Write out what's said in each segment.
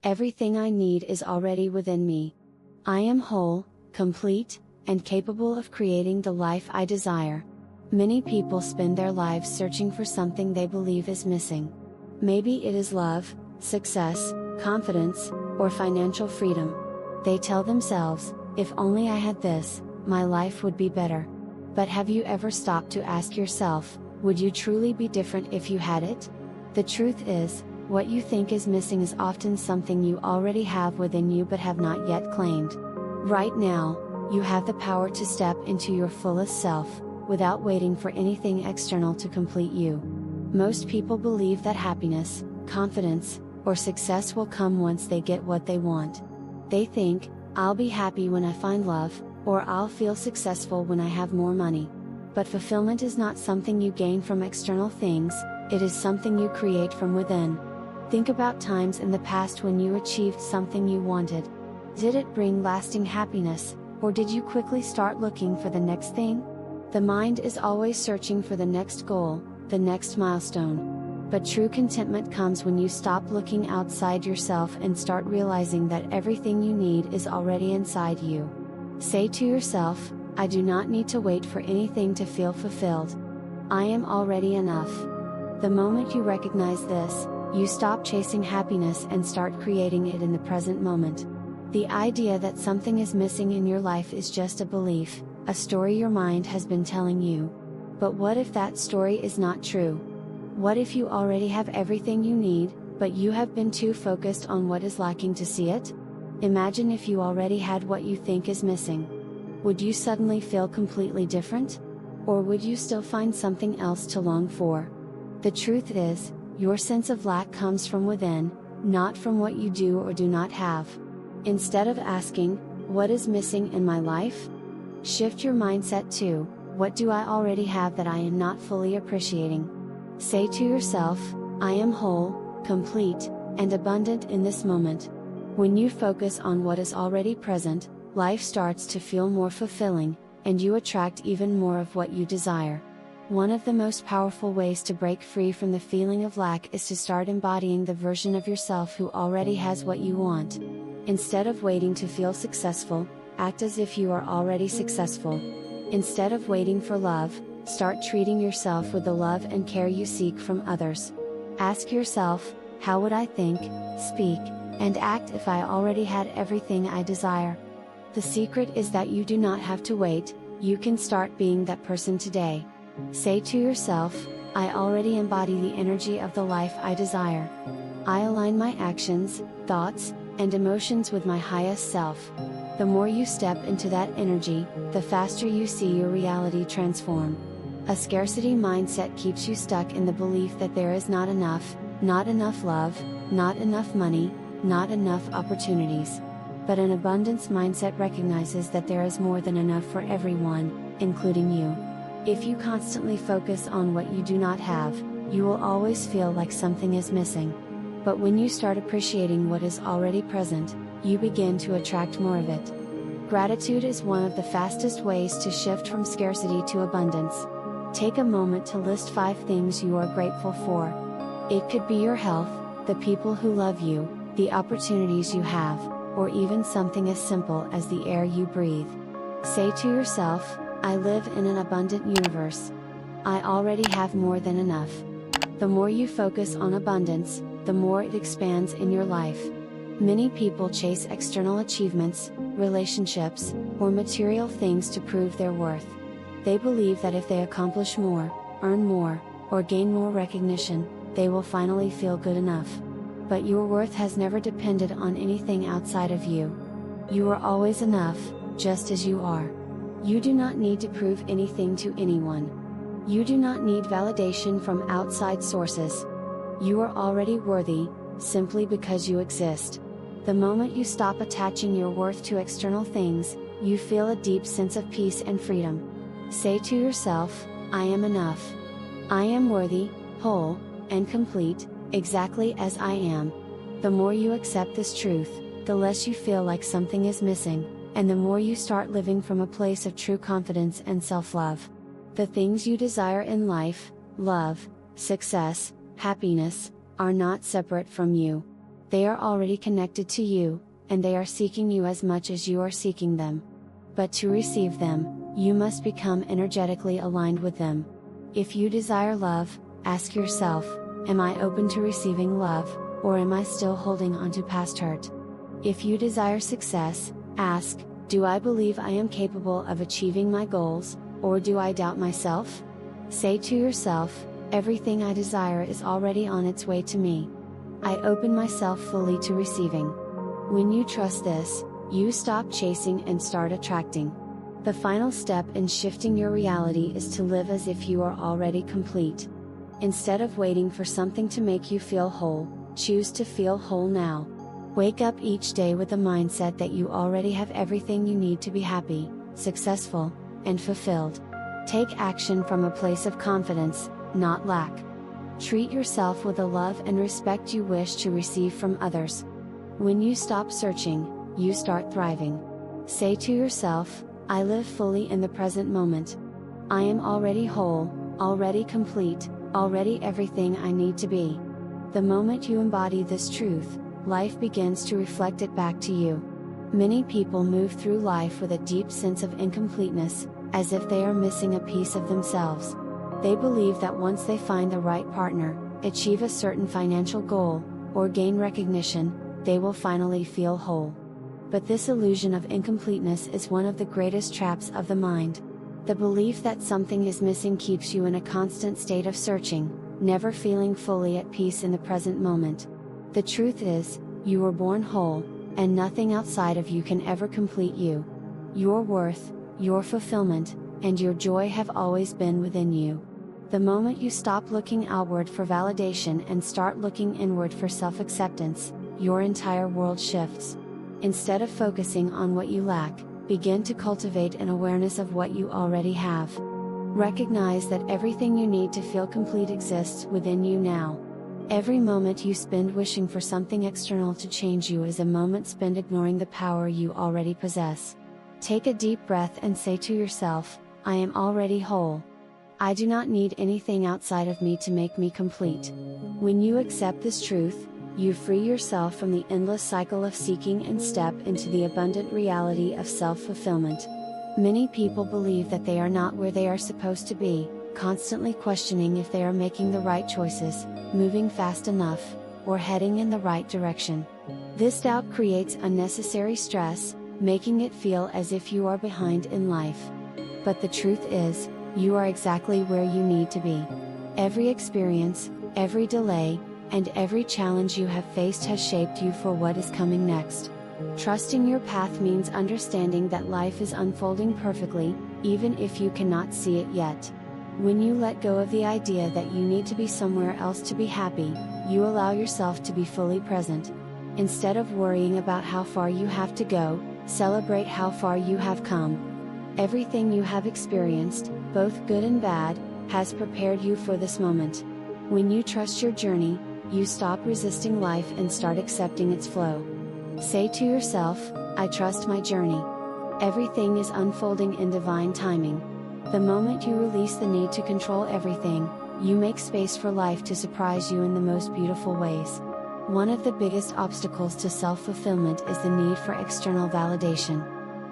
Everything I need is already within me. I am whole, complete, and capable of creating the life I desire. Many people spend their lives searching for something they believe is missing. Maybe it is love, success, confidence, or financial freedom. They tell themselves, if only I had this, my life would be better. But have you ever stopped to ask yourself, would you truly be different if you had it? The truth is, what you think is missing is often something you already have within you but have not yet claimed. Right now, you have the power to step into your fullest self, without waiting for anything external to complete you. Most people believe that happiness, confidence, or success will come once they get what they want. They think, I'll be happy when I find love, or I'll feel successful when I have more money. But fulfillment is not something you gain from external things, it is something you create from within. Think about times in the past when you achieved something you wanted. Did it bring lasting happiness, or did you quickly start looking for the next thing? The mind is always searching for the next goal, the next milestone. But true contentment comes when you stop looking outside yourself and start realizing that everything you need is already inside you. Say to yourself, I do not need to wait for anything to feel fulfilled. I am already enough. The moment you recognize this, you stop chasing happiness and start creating it in the present moment. The idea that something is missing in your life is just a belief, a story your mind has been telling you. But what if that story is not true? What if you already have everything you need, but you have been too focused on what is lacking to see it? Imagine if you already had what you think is missing. Would you suddenly feel completely different? Or would you still find something else to long for? The truth is, your sense of lack comes from within, not from what you do or do not have. Instead of asking, what is missing in my life? Shift your mindset to, what do I already have that I am not fully appreciating? Say to yourself, I am whole, complete, and abundant in this moment. When you focus on what is already present, life starts to feel more fulfilling, and you attract even more of what you desire. One of the most powerful ways to break free from the feeling of lack is to start embodying the version of yourself who already has what you want. Instead of waiting to feel successful, act as if you are already successful. Instead of waiting for love, start treating yourself with the love and care you seek from others. Ask yourself, how would I think, speak, and act if I already had everything I desire? The secret is that you do not have to wait, you can start being that person today. Say to yourself, I already embody the energy of the life I desire. I align my actions, thoughts, and emotions with my highest self. The more you step into that energy, the faster you see your reality transform. A scarcity mindset keeps you stuck in the belief that there is not enough love, not enough money, not enough opportunities. But an abundance mindset recognizes that there is more than enough for everyone, including you. If you constantly focus on what you do not have, you will always feel like something is missing. But when you start appreciating what is already present, you begin to attract more of it. Gratitude is one of the fastest ways to shift from scarcity to abundance. Take a moment to list 5 things you are grateful for. It could be your health, the people who love you, the opportunities you have, or even something as simple as the air you breathe. Say to yourself, I live in an abundant universe. I already have more than enough. The more you focus on abundance, the more it expands in your life. Many people chase external achievements, relationships, or material things to prove their worth. They believe that if they accomplish more, earn more, or gain more recognition, they will finally feel good enough. But your worth has never depended on anything outside of you. You are always enough, just as you are. You do not need to prove anything to anyone. You do not need validation from outside sources. You are already worthy, simply because you exist. The moment you stop attaching your worth to external things, you feel a deep sense of peace and freedom. Say to yourself, I am enough. I am worthy, whole, and complete, exactly as I am. The more you accept this truth, the less you feel like something is missing, and the more you start living from a place of true confidence and self-love. The things you desire in life, love, success, happiness, are not separate from you. They are already connected to you, and they are seeking you as much as you are seeking them. But to receive them, you must become energetically aligned with them. If you desire love, ask yourself, am I open to receiving love, or am I still holding on to past hurt? If you desire success, ask, do I believe I am capable of achieving my goals, or do I doubt myself? Say to yourself, everything I desire is already on its way to me. I open myself fully to receiving. When you trust this, you stop chasing and start attracting. The final step in shifting your reality is to live as if you are already complete. Instead of waiting for something to make you feel whole, choose to feel whole now. Wake up each day with the mindset that you already have everything you need to be happy, successful, and fulfilled. Take action from a place of confidence, not lack. Treat yourself with the love and respect you wish to receive from others. When you stop searching, you start thriving. Say to yourself, I live fully in the present moment. I am already whole, already complete, already everything I need to be. The moment you embody this truth, life begins to reflect it back to you. Many people move through life with a deep sense of incompleteness, as if they are missing a piece of themselves. They believe that once they find the right partner, achieve a certain financial goal, or gain recognition, they will finally feel whole. But this illusion of incompleteness is one of the greatest traps of the mind. The belief that something is missing keeps you in a constant state of searching, never feeling fully at peace in the present moment. The truth is, you were born whole, and nothing outside of you can ever complete you. Your worth, your fulfillment, and your joy have always been within you. The moment you stop looking outward for validation and start looking inward for self-acceptance, your entire world shifts. Instead of focusing on what you lack, begin to cultivate an awareness of what you already have. Recognize that everything you need to feel complete exists within you now. Every moment you spend wishing for something external to change you is a moment spent ignoring the power you already possess. Take a deep breath and say to yourself, I am already whole. I do not need anything outside of me to make me complete. When you accept this truth, you free yourself from the endless cycle of seeking and step into the abundant reality of self-fulfillment. Many people believe that they are not where they are supposed to be, constantly questioning if they are making the right choices, moving fast enough, or heading in the right direction. This doubt creates unnecessary stress, making it feel as if you are behind in life. But the truth is, you are exactly where you need to be. Every experience, every delay, and every challenge you have faced has shaped you for what is coming next. Trusting your path means understanding that life is unfolding perfectly, even if you cannot see it yet. When you let go of the idea that you need to be somewhere else to be happy, you allow yourself to be fully present. Instead of worrying about how far you have to go, celebrate how far you have come. Everything you have experienced, both good and bad, has prepared you for this moment. When you trust your journey, you stop resisting life and start accepting its flow. Say to yourself, I trust my journey. Everything is unfolding in divine timing. The moment you release the need to control everything, you make space for life to surprise you in the most beautiful ways. One of the biggest obstacles to self-fulfillment is the need for external validation.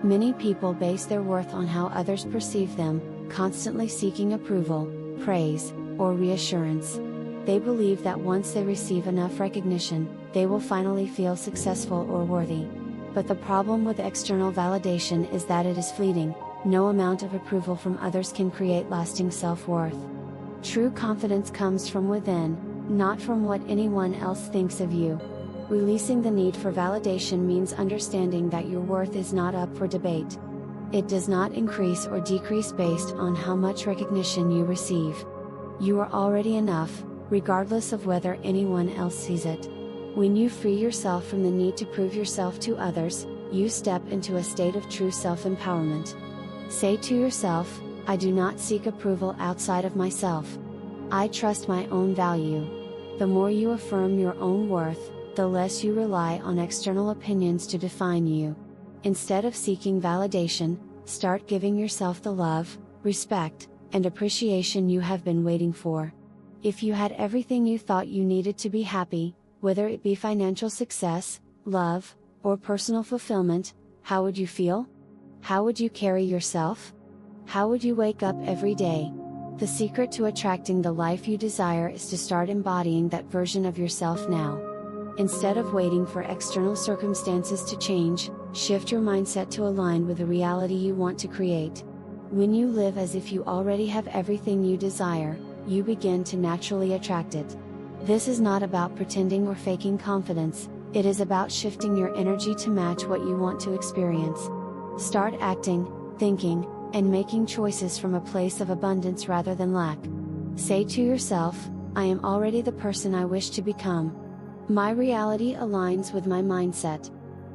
Many people base their worth on how others perceive them, constantly seeking approval, praise, or reassurance. They believe that once they receive enough recognition, they will finally feel successful or worthy. But the problem with external validation is that it is fleeting. No amount of approval from others can create lasting self-worth. True confidence comes from within, not from what anyone else thinks of you. Releasing the need for validation means understanding that your worth is not up for debate. It does not increase or decrease based on how much recognition you receive. You are already enough, regardless of whether anyone else sees it. When you free yourself from the need to prove yourself to others, you step into a state of true self-empowerment. Say to yourself, I do not seek approval outside of myself. I trust my own value. The more you affirm your own worth, the less you rely on external opinions to define you. Instead of seeking validation, start giving yourself the love, respect, and appreciation you have been waiting for. If you had everything you thought you needed to be happy, Whether it be financial success, love, or personal fulfillment, how would you feel? How would you carry yourself? How would you wake up every day? The secret to attracting the life you desire is to start embodying that version of yourself now. Instead of waiting for external circumstances to change, shift your mindset to align with the reality you want to create. When you live as if you already have everything you desire, you begin to naturally attract it. This is not about pretending or faking confidence, it is about shifting your energy to match what you want to experience. Start acting, thinking, and making choices from a place of abundance rather than lack. Say to yourself, I am already the person I wish to become. My reality aligns with my mindset.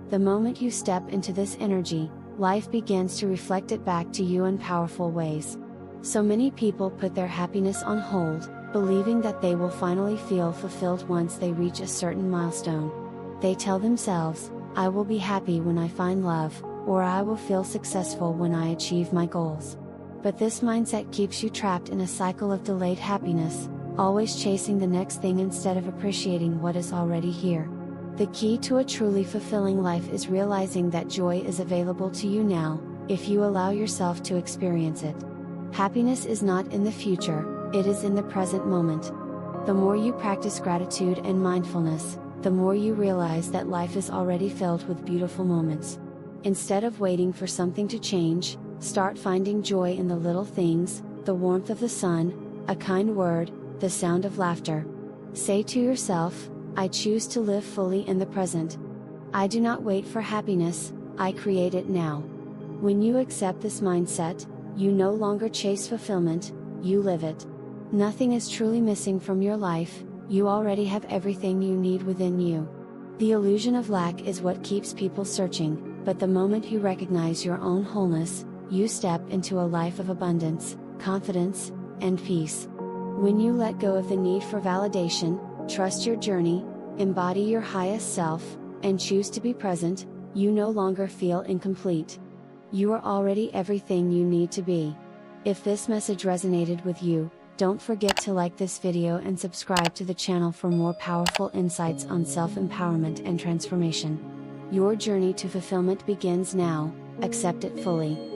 The moment you step into this energy, life begins to reflect it back to you in powerful ways. So many people put their happiness on hold, believing that they will finally feel fulfilled once they reach a certain milestone. They tell themselves, I will be happy when I find love, or I will feel successful when I achieve my goals. But this mindset keeps you trapped in a cycle of delayed happiness, always chasing the next thing instead of appreciating what is already here. The key to a truly fulfilling life is realizing that joy is available to you now, if you allow yourself to experience it. Happiness is not in the future, it is in the present moment. The more you practice gratitude and mindfulness, the more you realize that life is already filled with beautiful moments. Instead of waiting for something to change, start finding joy in the little things, the warmth of the sun, a kind word, the sound of laughter. Say to yourself, I choose to live fully in the present. I do not wait for happiness, I create it now. When you accept this mindset, you no longer chase fulfillment, you live it. Nothing is truly missing from your life, you already have everything you need within you. The illusion of lack is what keeps people searching, but the moment you recognize your own wholeness, you step into a life of abundance, confidence, and peace. When you let go of the need for validation, trust your journey, embody your highest self, and choose to be present, you no longer feel incomplete. You are already everything you need to be. If this message resonated with you, don't forget to like this video and subscribe to the channel for more powerful insights on self-empowerment and transformation. Your journey to fulfillment begins now, accept it fully.